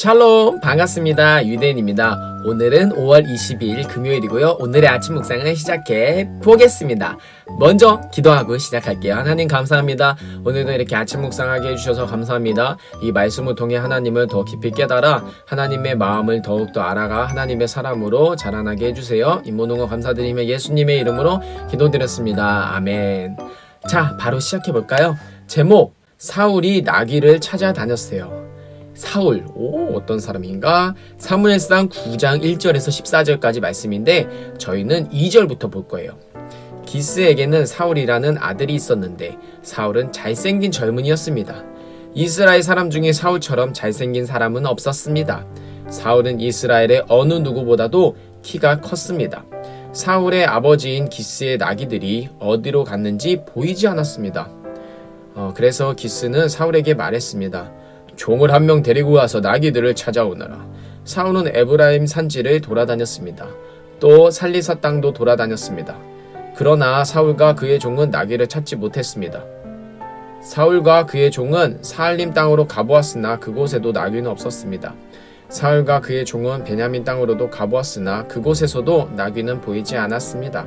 샬롬, 반갑습니다. 유대인입니다. 오늘은 5월 22일 금요일이고요. 오늘의 아침 묵상을 시작해 보겠습니다. 먼저 기도하고 시작할게요. 하나님 감사합니다. 오늘도 이렇게 아침 묵상하게 해주셔서 감사합니다. 이 말씀을 통해 하나님을 더 깊이 깨달아 하나님의 마음을 더욱더 알아가 하나님의 사람으로 자라나게 해주세요. 인모능어 감사드리며 예수님의 이름으로 기도드렸습니다. 아멘. 자, 바로 시작해볼까요? 제목, 사울이 나귀를 찾아다녔어요. 사울, 어떤 사람인가? 사무엘상 9장 1절에서 14절까지 말씀인데 저희는 2절부터 볼 거예요. 기스에게는 사울이라는 아들이 있었는데 사울은 잘생긴 젊은이였습니다. 이스라엘 사람 중에 사울처럼 잘생긴 사람은 없었습니다. 사울은 이스라엘의 어느 누구보다도 키가 컸습니다. 사울의 아버지인 기스의 나귀들이 어디로 갔는지 보이지 않았습니다. 그래서 기스는 사울에게 말했습니다. 종을 한 명 데리고 와서 나귀들을 찾아오너라. 사울은 에브라임 산지를 돌아다녔습니다. 또 살리사 땅도 돌아다녔습니다. 그러나 사울과 그의 종은 나귀를 찾지 못했습니다. 사울과 그의 종은 사알림 땅으로 가보았으나 그곳에도 나귀는 없었습니다. 사울과 그의 종은 베냐민 땅으로도 가보았으나 그곳에서도 나귀는 보이지 않았습니다.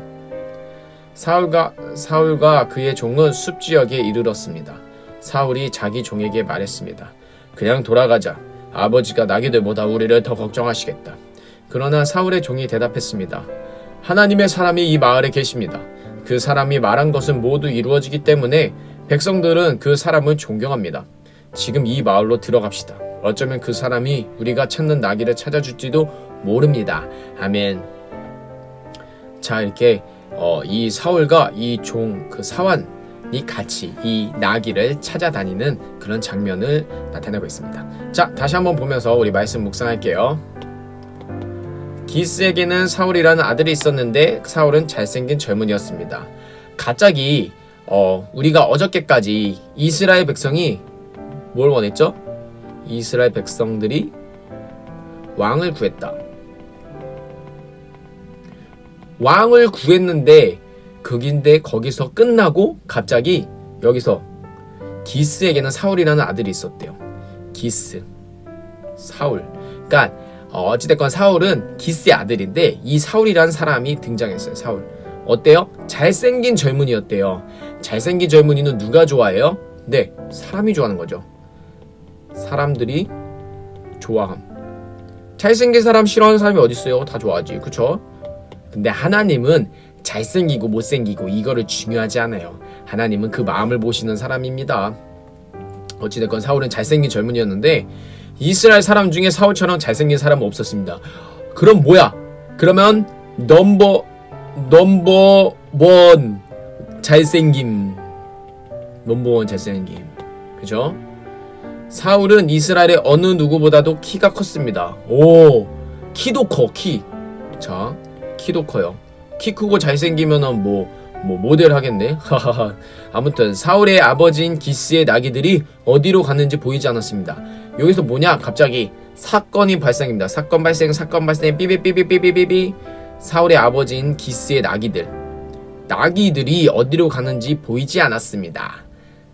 사울과 그의 종은 숲지역에 이르렀습니다. 사울이 자기 종에게 말했습니다. 그냥 돌아가자. 아버지가 나귀들보다 우리를 더 걱정하시겠다. 그러나 사울의 종이 대답했습니다. 하나님의 사람이 이 마을에 계십니다. 그 사람이 말한 것은 모두 이루어지기 때문에 백성들은 그 사람을 존경합니다. 지금 이 마을로 들어갑시다. 어쩌면 그 사람이 우리가 찾는 나귀를 찾아줄지도 모릅니다. 아멘. 자, 이렇게 이 사울과 이 종, 그 사환 이 같이 이 나귀를 찾아다니는 그런 장면을 나타내고 있습니다. 자, 다시 한번 보면서 우리 말씀 묵상할게요. 기스에게는 사울이라는 아들이 있었는데 사울은 잘생긴 젊은이였습니다. 갑자기 우리가 어저께까지 이스라엘 백성이 뭘 원했죠? 이스라엘 백성들이 왕을 구했다. 왕을 구했는데 거기서 끝나고 갑자기 여기서 기스에게는 사울이라는 아들이 있었대요. 기스, 사울. 그러니까 어찌됐건 사울은 기스의 아들인데 이 사울이라는 사람이 등장했어요. 사울. 어때요? 잘생긴 젊은이였대요. 잘생긴 젊은이는 누가 좋아해요? 네, 사람이 좋아하는 거죠. 사람들이 좋아함. 잘생긴 사람 싫어하는 사람이 어디 있어요? 다 좋아하지, 그쵸? 근데 하나님은 잘생기고 못생기고 이거를 중요하지 않아요. 하나님은 그 마음을 보시는 사람입니다. 어찌됐건 사울은 잘생긴 젊은이였는데 이스라엘 사람 중에 사울처럼 잘생긴 사람은 없었습니다. 그럼 뭐야? 그러면 넘버원 잘생김. 넘버원 잘생김. 그죠? 사울은 이스라엘의 어느 누구보다도 키가 컸습니다. 키도 커, 키. 자, 키도 커요. 키 크고 잘생기면은 모델 하겠네. 아무튼 사울의 아버지인 기스의 나귀들이 어디로 갔는지 보이지 않았습니다. 여기서 뭐냐? 갑자기 사건이 발생입니다. 사건 발생 삐삐삐삐삐삐삐. 사울의 아버지인 기스의 나귀들이 어디로 가는지 보이지 않았습니다.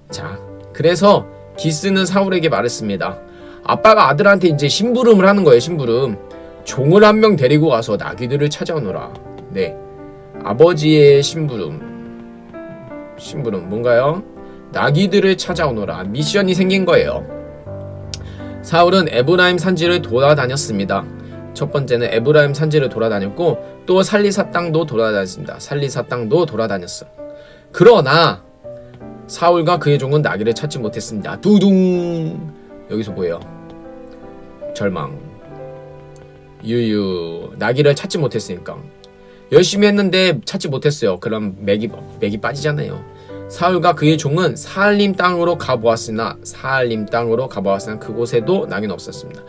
자, 그래서 기스는 사울에게 말했습니다. 아빠가 아들한테 이제 심부름을 하는 거예요. 심부름. 종을 한 명 데리고 가서 나귀들을 찾아오너라. 네. 아버지의 심부름 뭔가요? 나귀들을 찾아오너라. 미션이 생긴 거예요. 사울은 에브라임 산지를 돌아다녔습니다. 첫 번째는 에브라임 산지를 돌아다녔고 또 살리사 땅도 돌아다녔습니다. 살리사 땅도 돌아다녔어. 그러나 사울과 그의 종은 나귀를 찾지 못했습니다. 두둥. 여기서 뭐예요? 절망. 유유. 나귀를 찾지 못했으니까 열심히 했는데 찾지 못했어요. 그럼 맥이 빠지잖아요. 사울과 그의 종은 사알림 땅으로 가보았으나 그곳에도 나귀는 없었습니다.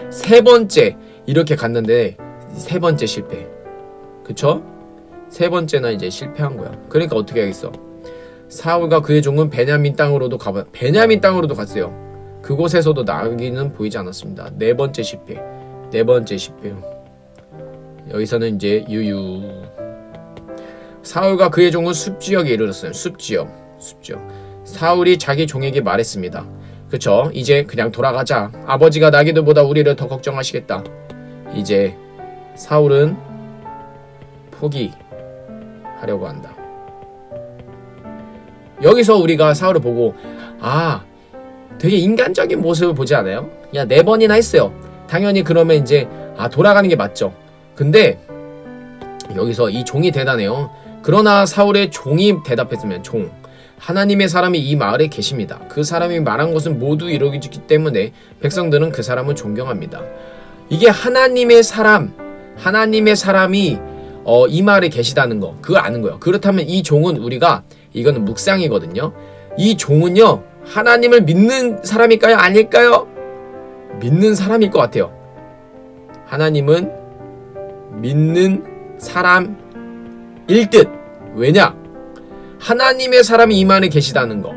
세 번째 이렇게 갔는데 세 번째 실패. 그쵸? 세 번째는 이제 실패한 거야. 그러니까 어떻게 하겠어? 사울과 그의 종은 베냐민 땅으로도 갔어요. 그곳에서도 나귀는 보이지 않았습니다. 네 번째 실패. 여기서는 이제 유유. 사울과 그의 종은 숲지역에 이르렀어요. 숲지역. 사울이 자기 종에게 말했습니다. 그쵸? 이제 그냥 돌아가자. 아버지가 나기들보다 우리를 더 걱정하시겠다. 이제 사울은 포기하려고 한다. 여기서 우리가 사울을 보고 되게 인간적인 모습을 보지 않아요? 야, 4번이나 했어요. 당연히 그러면 이제 돌아가는 게 맞죠. 근데 여기서 이 종이 대단해요. 그러나 사울의 종이 대답했으면 하나님의 사람이 이 마을에 계십니다. 그 사람이 말한 것은 모두 이루어지기 때문에 백성들은 그 사람을 존경합니다. 이게 하나님의 사람이 이 마을에 계시다는 거, 그걸 아는 거예요. 그렇다면 이 종은 이거는 묵상이거든요. 이 종은요, 하나님을 믿는 사람일까요? 아닐까요? 믿는 사람일 것 같아요. 하나님은 믿는 사람일 듯. 왜냐? 하나님의 사람이 이 마을에 계시다는 거.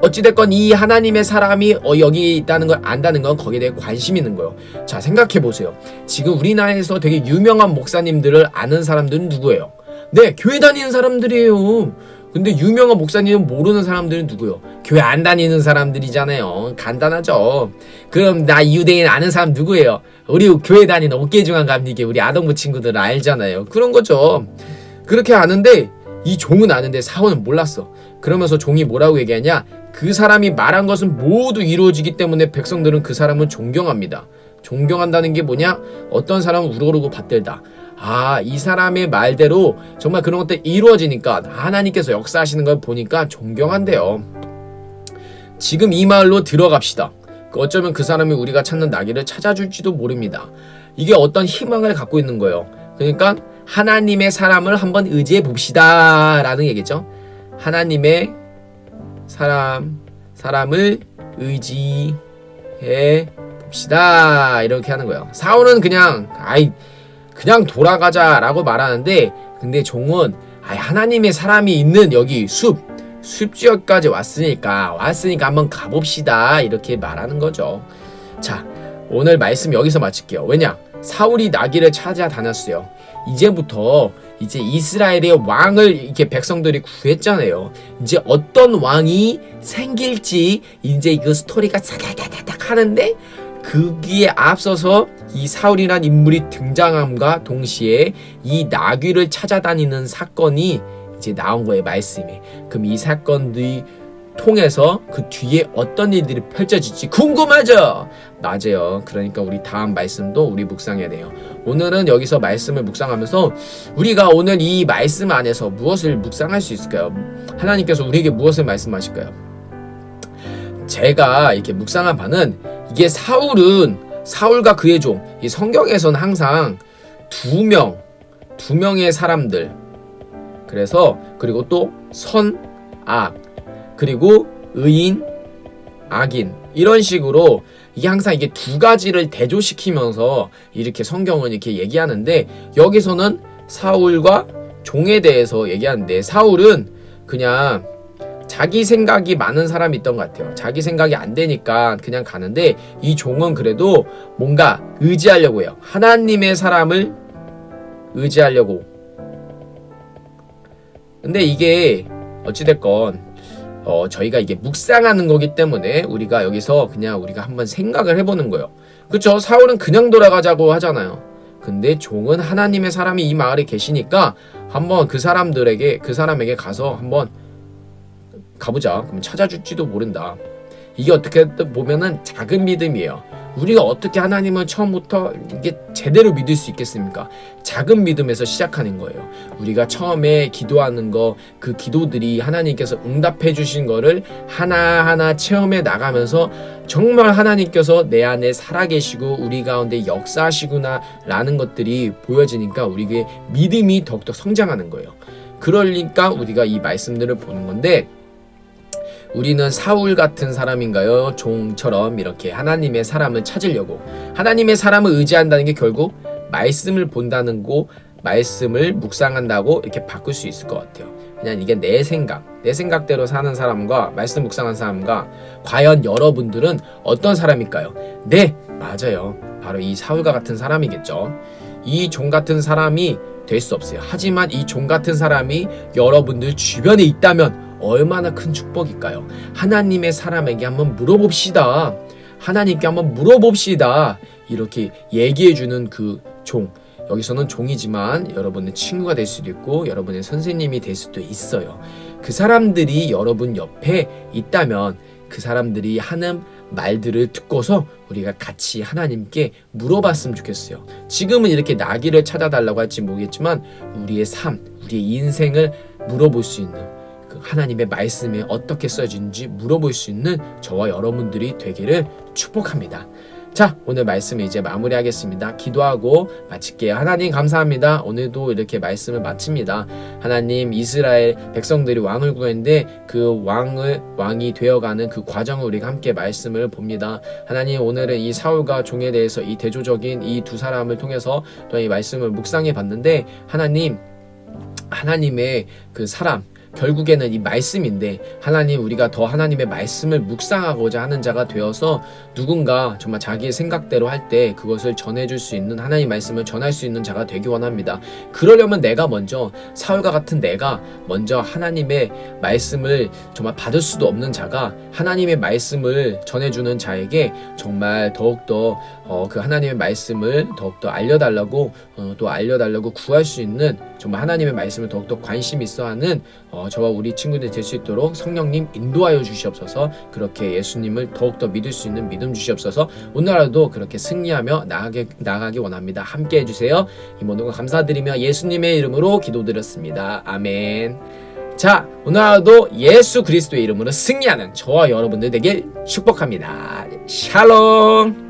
어찌됐건 이 하나님의 사람이 여기 있다는 걸 안다는 건 거기에 대해 관심이 있는 거예요. 자, 생각해보세요. 지금 우리나라에서 되게 유명한 목사님들을 아는 사람들은 누구예요? 네, 교회 다니는 사람들이에요. 근데 유명한 목사님은 모르는 사람들은 누구요? 교회 안 다니는 사람들이잖아요. 간단하죠. 그럼 나 유대인 아는 사람 누구예요? 우리 교회 다니는 옥계중앙 감리교 우리 아동부 친구들 알잖아요. 그런 거죠. 그렇게 아는데 이 종은 아는데 사울은 몰랐어. 그러면서 종이 뭐라고 얘기하냐? 그 사람이 말한 것은 모두 이루어지기 때문에 백성들은 그 사람을 존경합니다. 존경한다는 게 뭐냐? 어떤 사람은 우르르고 받들다. 이 사람의 말대로 정말 그런 것들이 이루어지니까 하나님께서 역사하시는 걸 보니까 존경한대요. 지금 이 마을로 들어갑시다. 어쩌면 그 사람이 우리가 찾는 나귀를 찾아줄지도 모릅니다. 이게 어떤 희망을 갖고 있는 거예요. 그러니까 하나님의 사람을 한번 의지해 봅시다 라는 얘기죠. 하나님의 사람을 의지해 봅시다 이렇게 하는 거예요. 사울은 그냥 돌아가자 라고 말하는데, 근데 종은 하나님의 사람이 있는 여기 숲 지역까지 왔으니까 한번 가봅시다 이렇게 말하는 거죠. 자, 오늘 말씀 여기서 마칠게요. 왜냐? 사울이 나귀를 찾아다녔어요. 이제부터 이스라엘의 왕을 이렇게 백성들이 구했잖아요. 이제 어떤 왕이 생길지 이제 그 스토리가 사다다닥 하는데, 거기에 앞서서 이 사울이란 인물이 등장함과 동시에 이 나귀를 찾아다니는 사건이 이제 나온 거예요, 말씀에. 그럼 이 사건들이 통해서 그 뒤에 어떤 일들이 펼쳐질지 궁금하죠? 맞아요. 그러니까 우리 다음 말씀도 우리 묵상해야 돼요. 오늘은 여기서 말씀을 묵상하면서 우리가 오늘 이 말씀 안에서 무엇을 묵상할 수 있을까요? 하나님께서 우리에게 무엇을 말씀하실까요? 제가 이렇게 묵상한 바는, 이게 사울과 그의 종, 이 성경에서는 항상 두 명의 사람들, 그리고 또 선, 악, 그리고 의인, 악인, 이런 식으로 이게 항상 이게 두 가지를 대조시키면서 이렇게 성경은 이렇게 얘기하는데, 여기서는 사울과 종에 대해서 얘기하는데, 사울은 그냥 자기 생각이 많은 사람이 있던 것 같아요. 자기 생각이 안 되니까 그냥 가는데, 이 종은 그래도 뭔가 의지하려고 해요. 하나님의 사람을 의지하려고. 근데 이게 어찌됐건 저희가 이게 묵상하는 거기 때문에 우리가 여기서 그냥 우리가 한번 생각을 해보는 거예요. 그쵸? 사울은 그냥 돌아가자고 하잖아요. 근데 종은 하나님의 사람이 이 마을에 계시니까 한번 그 사람에게 가서 한번 가보자. 그럼 찾아줄지도 모른다. 이게 어떻게 보면은 작은 믿음이에요. 우리가 어떻게 하나님을 처음부터 이게 제대로 믿을 수 있겠습니까? 작은 믿음에서 시작하는 거예요. 우리가 처음에 기도하는 거, 그 기도들이 하나님께서 응답해 주신 거를 하나하나 체험해 나가면서 정말 하나님께서 내 안에 살아계시고 우리 가운데 역사하시구나 라는 것들이 보여지니까 우리의 믿음이 더욱더 성장하는 거예요. 그러니까 우리가 이 말씀들을 보는 건데, 우리는 사울 같은 사람인가요? 종처럼 이렇게 하나님의 사람을 찾으려고, 하나님의 사람을 의지한다는 게 결국 말씀을 본다는 거, 말씀을 묵상한다고 이렇게 바꿀 수 있을 것 같아요. 그냥 이게 내 생각대로 사는 사람과 말씀 묵상한 사람과, 과연 여러분들은 어떤 사람일까요? 네, 맞아요. 바로 이 사울과 같은 사람이겠죠. 이 종 같은 사람이 될 수 없어요. 하지만 이 종 같은 사람이 여러분들 주변에 있다면 얼마나 큰 축복일까요? 하나님의 사람에게 한번 물어봅시다. 하나님께 한번 물어봅시다. 이렇게 얘기해주는 그 종. 여기서는 종이지만 여러분의 친구가 될 수도 있고 여러분의 선생님이 될 수도 있어요. 그 사람들이 여러분 옆에 있다면 그 사람들이 하는 말들을 듣고서 우리가 같이 하나님께 물어봤으면 좋겠어요. 지금은 이렇게 나기를 찾아달라고 할지 모르겠지만 우리의 삶, 우리의 인생을 물어볼 수 있는 그 하나님의 말씀에 어떻게 써진지 물어볼 수 있는 저와 여러분들이 되기를 축복합니다. 자, 오늘 말씀을 이제 마무리하겠습니다. 기도하고 마칠게요. 하나님 감사합니다. 오늘도 이렇게 말씀을 마칩니다. 하나님, 이스라엘 백성들이 왕을 구했는데 그 왕이 되어가는 그 과정을 우리가 함께 말씀을 봅니다. 하나님, 오늘은 이 사울과 종에 대해서 이 대조적인 이 두 사람을 통해서 또 이 말씀을 묵상해 봤는데 하나님의 그 사람, 결국에는 이 말씀인데 하나님, 우리가 더 하나님의 말씀을 묵상하고자 하는 자가 되어서 누군가 정말 자기의 생각대로 할 때 그것을 전해줄 수 있는, 하나님 말씀을 전할 수 있는 자가 되기 원합니다. 그러려면 내가 먼저, 사울과 같은 내가 먼저 하나님의 말씀을 정말 받을 수도 없는 자가 하나님의 말씀을 전해주는 자에게 정말 더욱더 그 하나님의 말씀을 더욱더 알려달라고 구할 수 있는, 정말 하나님의 말씀을 더욱더 관심 있어하는 저와 우리 친구들 될 수 있도록 성령님 인도하여 주시옵소서. 그렇게 예수님을 더욱더 믿을 수 있는 믿음 주시옵소서. 오늘 하루도 그렇게 승리하며 나아가기 원합니다. 함께 해주세요. 이 모든 거 감사드리며 예수님의 이름으로 기도드렸습니다. 아멘. 자, 오늘 하루도 예수 그리스도의 이름으로 승리하는 저와 여러분들 되길 축복합니다. 샬롬.